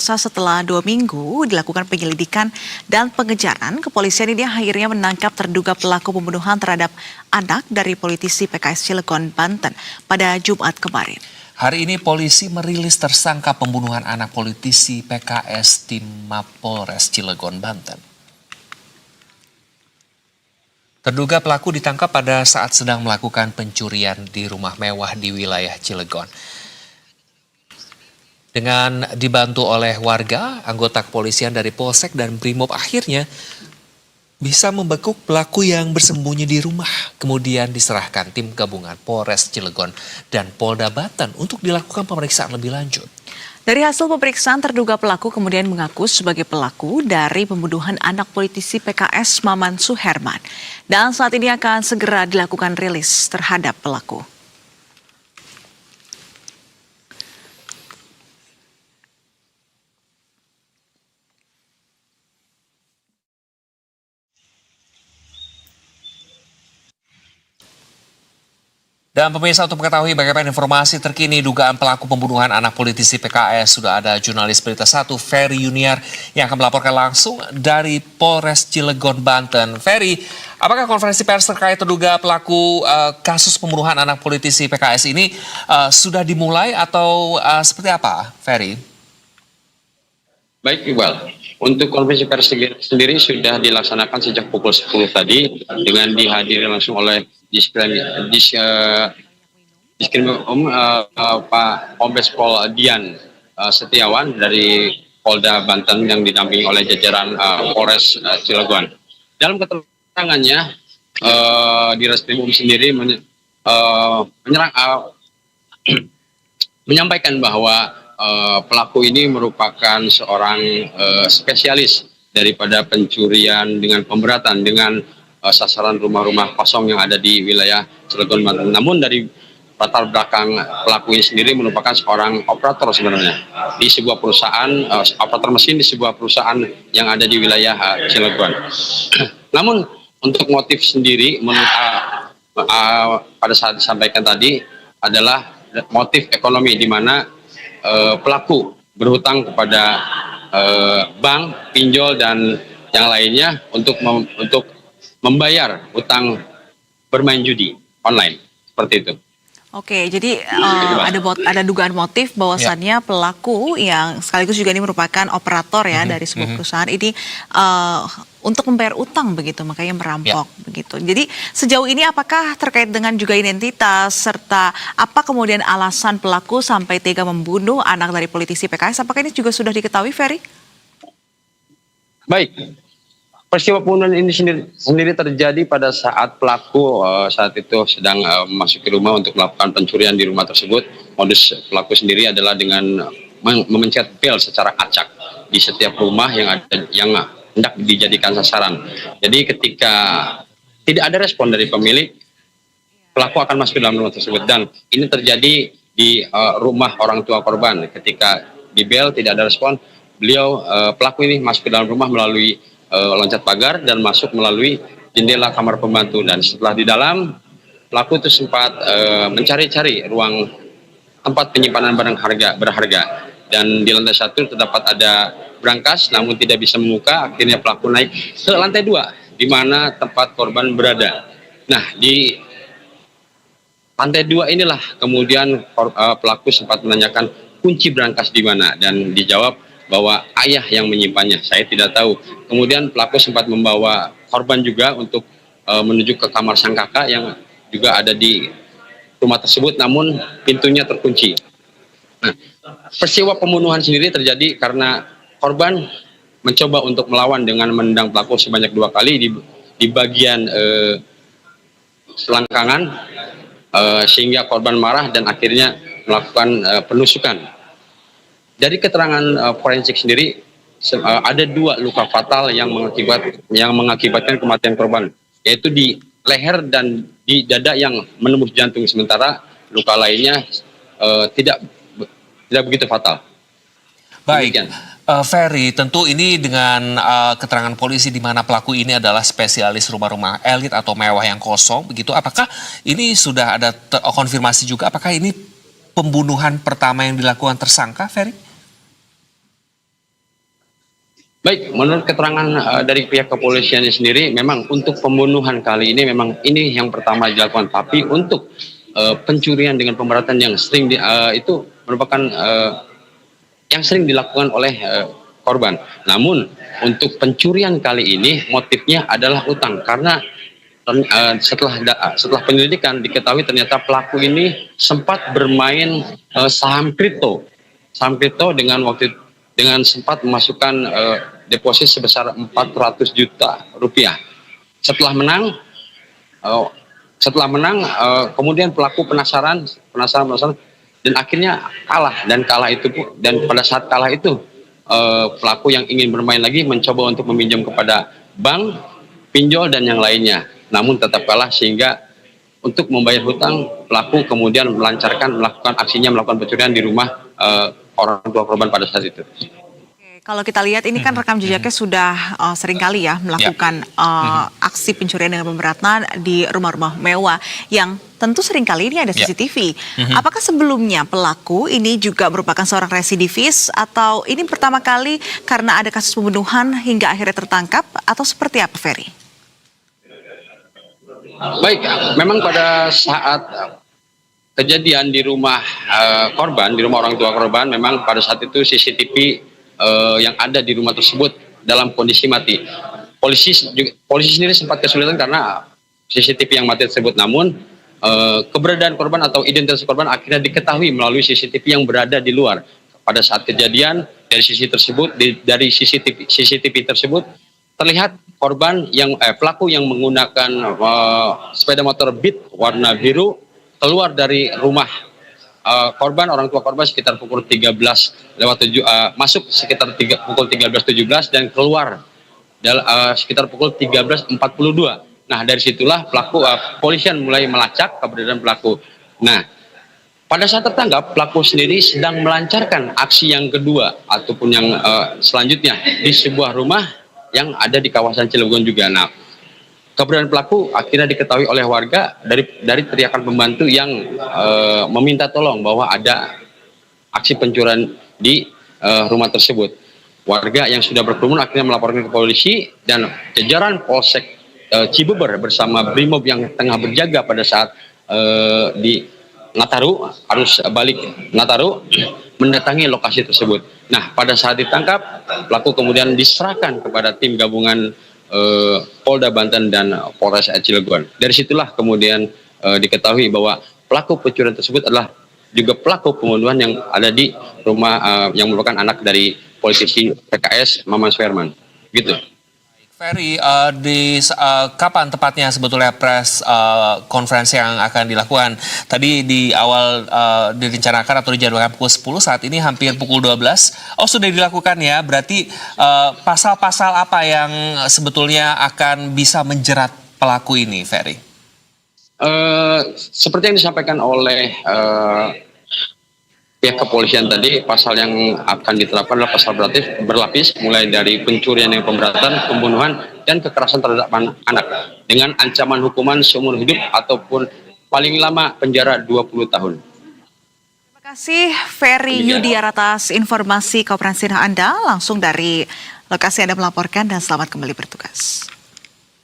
Setelah 2 minggu dilakukan penyelidikan dan pengejaran, kepolisian ini akhirnya menangkap terduga pelaku pembunuhan terhadap anak dari politisi PKS Cilegon, Banten pada Jumat kemarin. Hari ini polisi merilis tersangka pembunuhan anak politisi PKS di Mapolres Cilegon, Banten. Terduga pelaku ditangkap pada saat sedang melakukan pencurian di rumah mewah di wilayah Cilegon. Dengan dibantu oleh warga, anggota kepolisian dari Polsek dan Brimob akhirnya bisa membekuk pelaku yang bersembunyi di rumah. Kemudian diserahkan tim gabungan Polres Cilegon dan Polda Banten untuk dilakukan pemeriksaan lebih lanjut. Dari hasil pemeriksaan, terduga pelaku kemudian mengaku sebagai pelaku dari pembunuhan anak politisi PKS Maman Suherman. Dan saat ini akan segera dilakukan rilis terhadap pelaku. Dan pemirsa, untuk mengetahui bagaimana informasi terkini dugaan pelaku pembunuhan anak politisi PKS, sudah ada jurnalis Berita 1 Ferry Yuniar yang akan melaporkan langsung dari Polres Cilegon, Banten. Ferry, apakah konferensi pers terkait terduga pelaku kasus pembunuhan anak politisi PKS ini sudah dimulai atau seperti apa, Ferry? Baik, Iqbal. Untuk konferensi pers sendiri sudah dilaksanakan sejak pukul 10 tadi dengan dihadiri langsung oleh Pak Kombes Pol Dian Setiawan dari Polda Banten yang didampingi oleh jajaran Polres Cilegon. Dalam keterangannya, di Reskrimum sendiri menyampaikan bahwa pelaku ini merupakan seorang spesialis daripada pencurian dengan pemberatan dengan sasaran rumah-rumah kosong yang ada di wilayah Cilegon, Banten. Namun dari latar belakang pelaku ini sendiri merupakan seorang operator sebenarnya di sebuah perusahaan, operator mesin di sebuah perusahaan yang ada di wilayah Cilegon. Namun untuk motif sendiri pada saat disampaikan tadi adalah motif ekonomi, di mana pelaku berhutang kepada bank, pinjol dan yang lainnya untuk membayar hutang bermain judi online, seperti itu. Oke, jadi ada dugaan motif bahwasannya pelaku yang sekaligus juga ini merupakan operator ya dari sebuah perusahaan ini untuk membayar utang begitu, makanya merampok begitu. Jadi sejauh ini apakah terkait dengan juga identitas serta apa kemudian alasan pelaku sampai tega membunuh anak dari politisi PKS? Apakah ini juga sudah diketahui, Ferry? Baik. Peristiwa pembunuhan ini sendiri terjadi pada saat pelaku saat itu sedang memasuki rumah untuk melakukan pencurian di rumah tersebut. Modus pelaku sendiri adalah dengan memencet bel secara acak di setiap rumah yang hendak dijadikan sasaran. Jadi ketika tidak ada respon dari pemilik, pelaku akan masuk ke dalam rumah tersebut. Dan ini terjadi di rumah orang tua korban. Ketika di bel tidak ada respon, pelaku ini masuk ke dalam rumah melalui loncat pagar dan masuk melalui jendela kamar pembantu. Dan setelah di dalam, pelaku itu sempat mencari-cari ruang tempat penyimpanan barang berharga. Dan di lantai 1 terdapat ada brankas, namun tidak bisa membuka. Akhirnya pelaku naik ke lantai 2, di mana tempat korban berada. Nah, di lantai 2 inilah kemudian pelaku sempat menanyakan kunci brankas di mana, dan dijawab bahwa ayah yang menyimpannya, saya tidak tahu. Kemudian pelaku sempat membawa korban juga untuk menuju ke kamar sang kakak yang juga ada di rumah tersebut, namun pintunya terkunci. Nah, peristiwa pembunuhan sendiri terjadi karena korban mencoba untuk melawan dengan menendang pelaku sebanyak 2 kali di bagian selangkangan, sehingga korban marah dan akhirnya melakukan penusukan. Dari keterangan forensik sendiri, ada 2 luka fatal yang mengakibatkan kematian korban, yaitu di leher dan di dada yang menembus jantung, sementara luka lainnya tidak begitu fatal. Baik, Ferry, tentu ini dengan keterangan polisi di mana pelaku ini adalah spesialis rumah-rumah elit atau mewah yang kosong, begitu. Apakah ini sudah ada konfirmasi juga? Apakah ini pembunuhan pertama yang dilakukan tersangka, Ferry? Baik, menurut keterangan dari pihak kepolisian sendiri, memang untuk pembunuhan kali ini memang ini yang pertama dilakukan. Tapi untuk pencurian dengan pemberatan yang sering itu merupakan yang sering dilakukan oleh korban. Namun untuk pencurian kali ini motifnya adalah utang karena setelah penyelidikan diketahui ternyata pelaku ini sempat bermain saham kripto dengan sempat memasukkan deposit sebesar 400 juta rupiah. Setelah menang, eh, kemudian pelaku penasaran dan akhirnya dan pada saat kalah itu pelaku yang ingin bermain lagi mencoba untuk meminjam kepada bank, pinjol dan yang lainnya. Namun tetap kalah sehingga untuk membayar hutang pelaku kemudian melakukan melakukan pencurian di rumah orang tua korban pada saat itu. Oke, kalau kita lihat ini kan rekam jejaknya sudah sering kali ya melakukan aksi pencurian dengan pemberatan di rumah-rumah mewah yang tentu sering kali ini ada CCTV. Apakah sebelumnya pelaku ini juga merupakan seorang residivis atau ini pertama kali karena ada kasus pembunuhan hingga akhirnya tertangkap atau seperti apa, Ferry? Baik, memang pada saat kejadian di rumah di rumah orang tua korban, memang pada saat itu CCTV yang ada di rumah tersebut dalam kondisi mati. Polisi sendiri sempat kesulitan karena CCTV yang mati tersebut. Namun keberadaan korban atau identitas korban akhirnya diketahui melalui CCTV yang berada di luar. Pada saat kejadian dari CCTV tersebut terlihat pelaku yang menggunakan sepeda motor Beat warna biru keluar dari rumah orang tua korban sekitar pukul 13:07, masuk sekitar pukul 13:17 dan keluar sekitar pukul 13:42. Nah, dari situlah polisian mulai melacak keberadaan pelaku. Nah, pada saat tertangkap, pelaku sendiri sedang melancarkan aksi yang kedua ataupun yang selanjutnya di sebuah rumah yang ada di kawasan Cilegon juga. Nah, keberadaan pelaku akhirnya diketahui oleh warga dari teriakan pembantu yang meminta tolong bahwa ada aksi pencurian di rumah tersebut. Warga yang sudah berkerumun akhirnya melaporkan ke polisi dan jajaran Polsek Cibeber bersama Brimob yang tengah berjaga pada saat di Nataru, arus balik Nataru, mendatangi lokasi tersebut. Nah, pada saat ditangkap, pelaku kemudian diserahkan kepada tim gabungan Polda Banten dan Polres Cilegon. Dari situlah kemudian diketahui bahwa pelaku pencurian tersebut adalah juga pelaku pembunuhan yang ada di rumah yang merupakan anak dari politisi PKS Maman Suherman. Gitu. Ferry, kapan tepatnya sebetulnya press conference yang akan dilakukan? Tadi di awal direncanakan atau dijadwalkan pukul 10, saat ini hampir pukul 12. Oh, sudah dilakukan ya, berarti pasal-pasal apa yang sebetulnya akan bisa menjerat pelaku ini, Ferry? Seperti yang disampaikan oleh pihak kepolisian tadi, pasal yang akan diterapkan adalah pasal berlapis mulai dari pencurian yang pemberatan, pembunuhan, dan kekerasan terhadap anak dengan ancaman hukuman seumur hidup ataupun paling lama penjara 20 tahun. Terima kasih Ferry Yudiar atas informasi komprehensif Anda langsung dari lokasi Anda melaporkan dan selamat kembali bertugas.